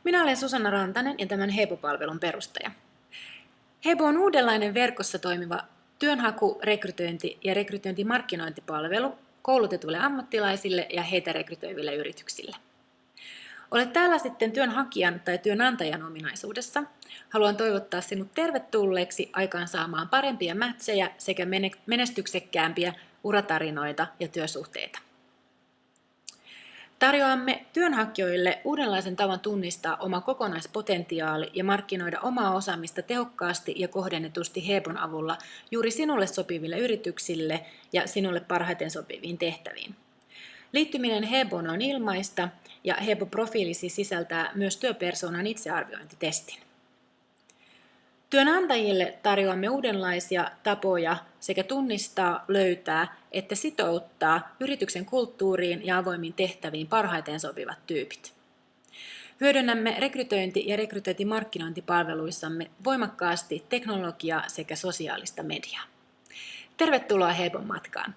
Minä olen Susanna Rantanen ja tämän Hebo-palvelun perustaja. Hebo on uudenlainen verkossa toimiva työnhaku-, rekrytointi- ja rekrytointimarkkinointipalvelu koulutetuille ammattilaisille ja heitä rekrytoiville yrityksille. Olet täällä sitten työnhakijan tai työnantajan ominaisuudessa. Haluan toivottaa sinut tervetulleeksi aikaansaamaan parempia matcheja sekä menestyksekkäämpiä uratarinoita ja työsuhteita. Tarjoamme työnhakijoille uudenlaisen tavan tunnistaa oma kokonaispotentiaali ja markkinoida omaa osaamista tehokkaasti ja kohdennetusti Hebon avulla juuri sinulle sopiville yrityksille ja sinulle parhaiten sopiviin tehtäviin. Liittyminen Heboon on ilmaista ja Hebo-profiilisi sisältää myös työpersonan itsearviointitestin. Työnantajille tarjoamme uudenlaisia tapoja sekä tunnistaa, löytää että sitouttaa yrityksen kulttuuriin ja avoimiin tehtäviin parhaiten sopivat tyypit. Hyödynnämme rekrytointi- ja rekrytointimarkkinointipalveluissamme voimakkaasti teknologiaa sekä sosiaalista mediaa. Tervetuloa Hebon matkaan!